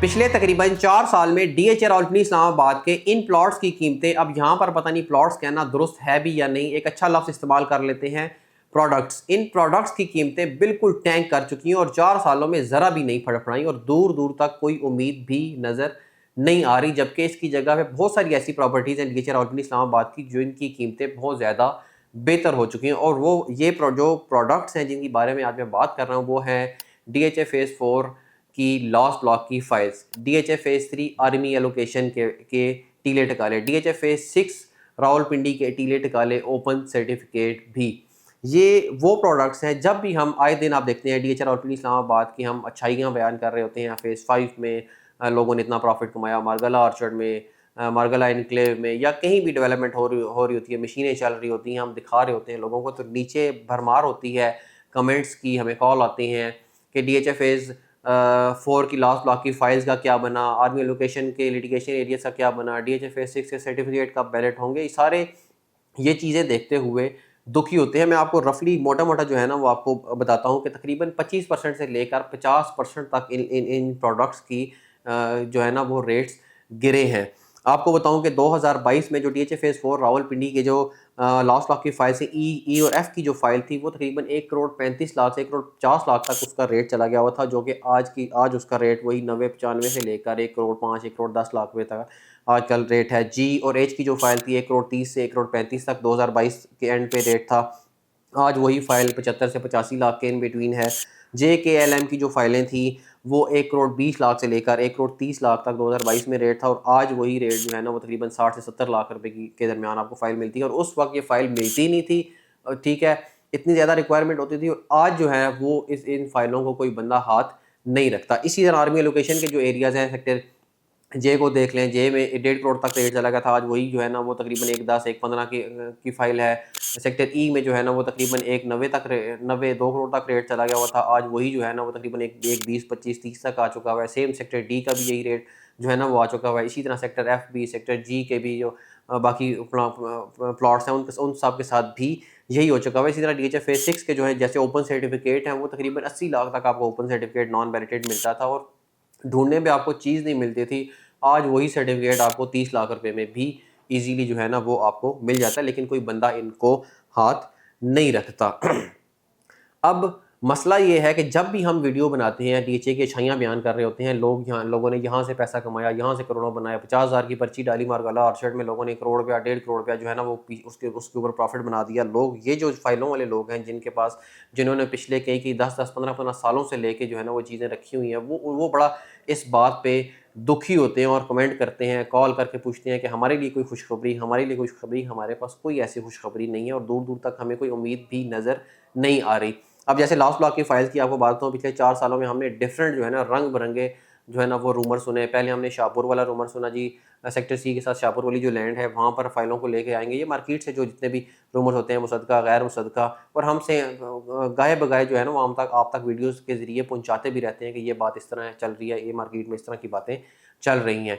पिछले तकरीबन 4 साल में डीएचए रावलपिंडी इस्लामाबाद के इन प्लॉट्स की कीमतें, अब यहाँ पर पता नहीं प्लॉट्स कहना दुरुस्त है भी या नहीं, एक अच्छा लफ्ज़ इस्तेमाल कर लेते हैं प्रोडक्ट्स। इन प्रोडक्ट्स की कीमतें बिल्कुल टैंक कर चुकी हैं और 4 सालों में ज़रा भी नहीं फड़फड़ाई और दूर दूर तक कोई उम्मीद भी नज़र नहीं आ रही। जबकि इसकी जगह पे बहुत सारी ऐसी प्रॉपर्टीज़ हैं डीएचए रावलपिंडी इस्लामाबाद की जो इनकी कीमतें बहुत ज़्यादा बेहतर हो चुकी हैं। और वो ये जो प्रोडक्ट्स हैं जिनकी बारे में आज मैं बात कर रहा हूँ वो हैं डीएचए फेज़ 4 की लास्ट ब्लॉक की files, DHA phase 3 army allocation के टीले टकाले, डीएचए फेज़ 6 रावलपिंडी के टीले टकाले ओपन सर्टिफिकेट भी। ये वो प्रोडक्ट्स हैं जब भी हम आए दिन आप देखते हैं डीएचए रावलपिंडी इस्लामाबाद की हम अच्छाइयाँ बयान कर रहे होते हैं। फेज़ 5 में लोगों ने इतना प्रॉफिट कमाया, मारगला ऑर्चर्ड में, मारगला इनक्लेव में या कहीं भी डेवलपमेंट हो रही होती है, मशीनें चल रही होती हैं, हम दिखा रहे होते हैं लोगों को, तो नीचे भरमार होती है कमेंट्स की, हमें कॉल आती हैं कि डीएचए फेज़ 4 की लास्ट ब्लॉक की फाइल्स का क्या बना, आर्मी लोकेशन के लिटिगेशन एरियाज का क्या बना, डीएचए फेज़ 6 के सर्टिफिकेट कब बैलेट होंगे, ये चीज़ें देखते हुए दुखी होते हैं। मैं आपको रफली मोटा मोटा जो है ना वो आपको बताता हूँ कि तकरीबन 25% से लेकर 50% तक इन प्रोडक्ट्स की जो है ना वो रेट्स गिरे हैं। आपको बताऊं कि 2022 में जो डीएचए फेज़ 4 रावलपिंडी के जो लास्ट ब्लॉक की फाइल से ई और एफ की जो फाइल थी वो तकरीबन 1,35,00,000 से 1,50,00,000 तक उसका रेट चला गया हुआ था, जो कि आज उसका रेट वही 90-95 से लेकर 1,05,00,000 1,10,00,000 रुपये तक आजकल रेट है। जी और एच की जो फाइल थी 1,30,00,000 से 1,35,00,000 तक 2022 के एंड पे रेट था, आज वही फाइल 75 से 85 लाख के इन बिटवीन है। जे के एल एम की जो फाइलें थी वो 1,20,00,000 से लेकर 1,30,00,000 तक 2022 में रेट था और आज वही रेट जो है ना वो तकरीबन 60 से 70 लाख रुपए के दरमियान आपको फाइल मिलती है। और उस वक्त ये फाइल मिलती नहीं थी, ठीक है, इतनी ज़्यादा रिक्वायरमेट होती थी और आज जो है वो इन फाइलों को कोई बंदा हाथ नहीं रखता। इसी तरह आर्मी लोकेशन के जो एरियाज़ हैं, सेक्टर जे को देख लें, जे में 1.5 करोड़ तक रेट चला गया था, आज वही जो है ना वो तकरीबन 1,10 1,15 की फाइल है। सेक्टर ई में जो है ना वो तकरीबन 1,90 तक 2 करोड़ तक रेट चला गया हुआ था, आज वही जो है ना वो तकरीबन 1,20 25 30 तक आ चुका हुआ है। सेम सेक्टर डी का भी यही रेट जो है ना वो आ चुका हुआ है। इसी तरह सेक्टर एफ भी, सेक्टर जी के भी जो बाकी प्लॉट्स हैं उन सब के साथ भी यही हो चुका हुआ है। इसी तरह डीएचए फेज़ 6 के जो है जैसे ओपन सर्टिफिकेट हैं वो तकरीबन 80 लाख तक आपको ओपन सर्टिफिकेट नॉन बैलेटेड मिलता था और ढूंढने में आपको चीज़ नहीं मिलती थी। आज वही सर्टिफिकेट आपको 30 लाख रुपए में भी इजीली जो है ना वो आपको मिल जाता है, लेकिन कोई बंदा इनको हाथ नहीं रखता। अब मसला ये है कि जब भी हम वीडियो बनाते हैं, डीएचए की अच्छाइयाँ बयान कर रहे होते हैं, लोगों ने यहाँ से पैसा कमाया, यहाँ से करोड़ों बनाया, 50,000 की पर्ची डाली मारगला ऑर्चर्ड में, लोगों ने 1 करोड़ रुपया 1.5 करोड़ रुपया जो है ना वो उसके ऊपर प्रॉफिट बना दिया। लोग ये जो फाइलों वाले लोग हैं जिन्होंने पिछले कई 10-10 15-15 सालों से लेके जो है ना वो चीज़ें रखी हुई हैं, वो बड़ा इस बात पे दुखी होते हैं और कमेंट करते हैं, कॉल करके पूछते हैं कि हमारे लिए कोई खुशखबरी, हमारे लिए कोई खुशखबरी। हमारे पास कोई ऐसी खुशखबरी नहीं है और दूर दूर तक हमें कोई उम्मीद भी नज़र नहीं आ रही। अब जैसे लास्ट ब्लॉक की फाइल्स की आपको बात बताऊँ, पिछले 4 सालों में हमने डिफरेंट जो है ना रंग बिरंगे जो है ना वो रूमर सुने। पहले हमने शाहपुर वाला रूमर सुना जी, सेक्टर सी के साथ शाहपुर वाली जो लैंड है वहाँ पर फाइलों को लेके आएंगे। ये मार्केट से जो जितने भी रूमर्स होते हैं मुसद्दका गैर मुसद्दका, और हमसे गाए बगाए जो है ना वो हम तक आप तक वीडियोज़ के ज़रिए पहुँचाते भी रहते हैं कि ये बात इस तरह चल रही है, ये मार्केट में इस तरह की बातें चल रही हैं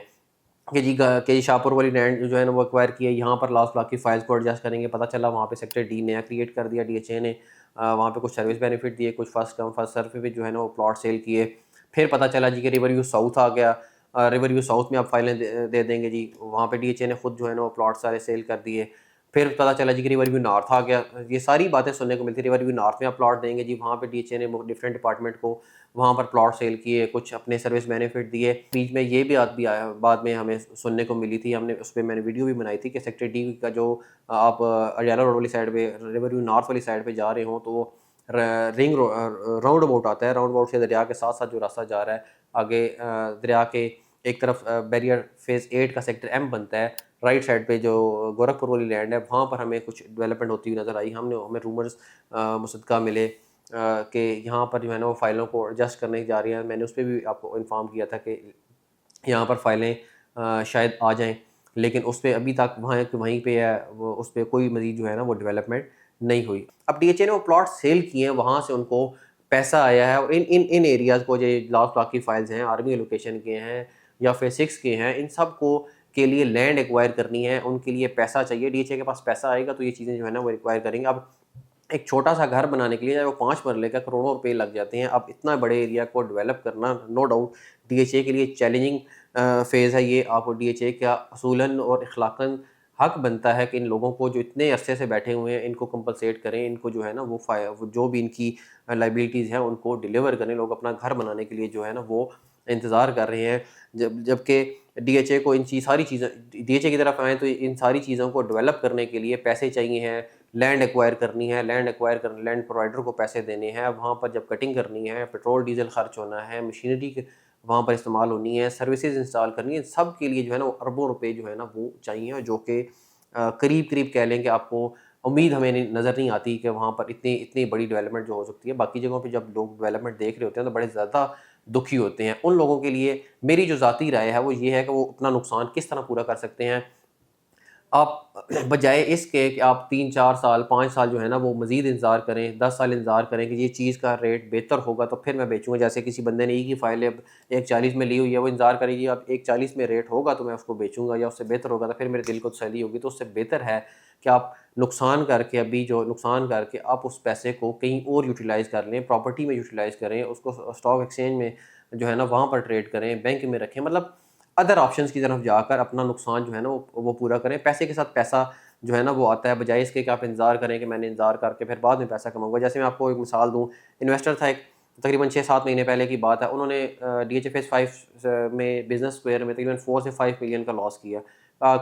कि शाहपुर वाली लैंड जो है ना वो एक्वायर की है, यहाँ पर लास्ट ब्लॉक की फाइल्स को एडजस्ट करेंगे। पता चला वहाँ पे सेक्टर डी नया क्रिएट कर दिया डीएचए ने, वहाँ पे कुछ सर्विस बेनिफिट दिए, कुछ फर्स्ट कम फर्स्ट सर्व पे जो है ना वो प्लॉट सेल किए। फिर पता चला जी कि रिवर व्यू साउथ आ गया, रिवर व्यू साउथ में आप फाइलें दे देंगे जी, वहाँ पे डीएचए ने खुद जो है ना वो प्लॉट सारे सेल कर दिए। फिर पता चला जी कि रिवर व्यू नॉर्थ आ गया। ये सारी बातें सुनने को मिलती है, रिवर व्यू नॉर्थ में आप प्लॉट देंगे जी, वहाँ पे डीएचए ने डिफरेंट डिपार्टमेंट को वहाँ पर प्लॉट सेल किए, कुछ अपने सर्विस बेनिफिट दिए। बीच में ये भी आया, बाद में हमें सुनने को मिली थी, हमने उस पर मैंने वीडियो भी बनाई थी कि सेक्टर डी का जो आप अडियाला रोड वाली साइड पे, रिवर व्यू नॉर्थ वाली साइड पे जा रहे हो तो वो राउंड अबाउट आता है। राउंड अबाउट से दरिया के साथ साथ जो रास्ता जा रहा है आगे दरिया के एक तरफ बैरियर फेज़ 8 का सेक्टर एम बनता है, राइट साइड पे जो गोरखपुर वाली लैंड है वहाँ पर हमें कुछ डेवलपमेंट होती हुई नज़र आई। हमें रूमर्स मुसद्दका मिले कि यहाँ पर जो है ना वो फाइलों को एडजस्ट करने जा रही हैं। मैंने उस पर भी आपको इन्फॉर्म किया था कि यहाँ पर फाइलें शायद आ जाएं, लेकिन उस पर अभी तक वहीं पे है, वो उस पर कोई मज़ीद जो है ना वो डेवलपमेंट नहीं हुई। अब डीएचए ने वो प्लॉट सेल किए हैं, वहाँ से उनको पैसा आया है और इन एरियाज़ को जो लास्ट ब्लॉक की फाइल्स हैं, आर्मी लोकेशन के हैं या फिर 6 के हैं, इन सब को के लिए लैंड एक्वायर करनी है, उनके लिए पैसा चाहिए। डीएचए के पास पैसा आएगा तो ये चीज़ें जो है ना वो एक्वायर करेंगे। अब एक छोटा सा घर बनाने के लिए चाहे वो 5 मरले का करोड़ों रुपए लग जाते हैं। अब इतना बड़े एरिया को डेवलप करना नो डाउट DHA के लिए चैलेंजिंग फ़ेज़ है ये। आप DHA का असूलन और अखलाकन हक बनता है कि इन लोगों को जो इतने अरसे से बैठे हुए हैं इनको कंपनसेट करें, इनको जो है ना वो जो भी इनकी लायबिलिटीज़ हैं उनको डिलीवर करें। लोग अपना घर बनाने के लिए जो है ना वो इंतज़ार कर रहे हैं। जबकि DHA को सारी चीज़ें DHA की तरफ आएँ तो इन सारी चीज़ों को डेवलप करने के लिए पैसे चाहिए हैं, लैंड एक्वायर करनी है, लैंड प्रोवाइडर को पैसे देने हैं, वहाँ पर जब कटिंग करनी है, पेट्रोल डीज़ल खर्च होना है, मशीनरी के वहाँ पर इस्तेमाल होनी है, सर्विसेज इंस्टॉल करनी है, सब के लिए जो है ना वो अरबों रुपए जो है ना वो चाहिए, जो कि करीब-करीब कह लें कि आपको उम्मीद हमें नज़र नहीं आती कि वहाँ पर इतनी इतनी बड़ी डेवलपमेंट जो हो सकती है। बाकी जगहों पे जब लोग डेवलपमेंट देख रहे होते हैं तो बड़े ज़्यादा दुखी होते हैं। उन लोगों के लिए मेरी जो ज़ाती राय है वो ये है कि वो अपना नुकसान किस तरह पूरा कर सकते हैं। आप बजाए इसके कि आप 3-4 साल, 5 साल जो है ना वो मज़ीद इंतज़ार करें, 10 साल इंतज़ार करें कि ये चीज़ का रेट बेहतर होगा तो फिर मैं बेचूँगा। जैसे किसी बंदे ने एक ही फ़ाइल अब 140 में ली हुई है, वो इंतज़ार करेगी अब 140 में रेट होगा तो मैं उसको बेचूँगा, या उससे बेहतर होगा तो फिर मेरे दिल को तसल्ली होगी। तो उससे बेहतर है कि आप नुकसान करके आप उस पैसे को कहीं और यूटिलाइज़ कर लें, प्रॉपर्टी में यूटिलाइज़ करें, उसको स्टॉक एक्सचेंज में जो है ना वहाँ पर ट्रेड करें, बैंक में रखें। मतलब अदर ऑप्शंस की तरफ जाकर अपना नुकसान जो है ना वो पूरा करें। पैसे के साथ पैसा जो है ना वो आता है, बजाय इसके कि आप इंतज़ार करें कि मैंने इंतज़ार करके फिर बाद में पैसा कमाऊँगा। जैसे मैं आपको एक मिसाल दूँ, इन्वेस्टर था एक, तकरीबन 6-7 महीने पहले की बात है। उन्होंने DHA फेज़ 5 में बिज़नेस स्क्वायर में तकरीबन 4 से 5 मिलियन का लॉस किया।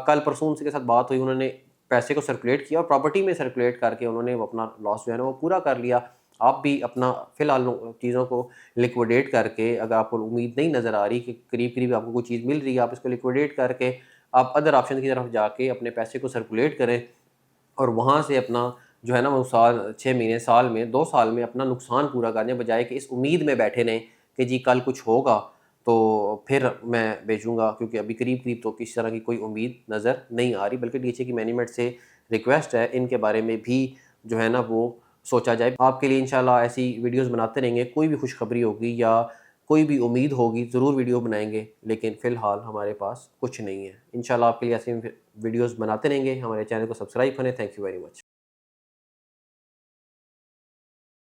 कल परसों उनके साथ बात हुई, उन्होंने पैसे को सर्कुलेट किया और प्रॉपर्टी में सर्कुलेट करके उन्होंने वो अपना लॉस जो है ना वो पूरा कर लिया। आप भी अपना फ़िलहाल चीज़ों को लिक्विडेट करके, अगर आपको उम्मीद नहीं नज़र आ रही कि करीब-करीब आपको कोई चीज़ मिल रही है, आप इसको लिक्विडेट करके आप अदर ऑप्शन की तरफ जाके अपने पैसे को सर्कुलेट करें और वहाँ से अपना जो है ना वो साल, 6 महीने, साल में, 2 साल में अपना नुकसान पूरा कर दें, बजाए कि इस उम्मीद में बैठे रहें कि जी कल कुछ होगा तो फिर मैं बेचूँगा, क्योंकि अभी करीब-करीब तो किसी तरह की कोई उम्मीद नज़र नहीं आ रही। बल्कि DHA की मैनेजमेंट से रिक्वेस्ट है इनके बारे में भी जो है ना वो सोचा जाए। आपके लिए इंशाल्लाह ऐसी वीडियोज़ बनाते रहेंगे। कोई भी खुशखबरी होगी या कोई भी उम्मीद होगी ज़रूर वीडियो बनाएँगे, लेकिन फ़िलहाल हमारे पास कुछ नहीं है। इंशाल्लाह आपके लिए ऐसी वीडियोज़ बनाते रहेंगे। हमारे चैनल को सब्सक्राइब करें। Thank you very much.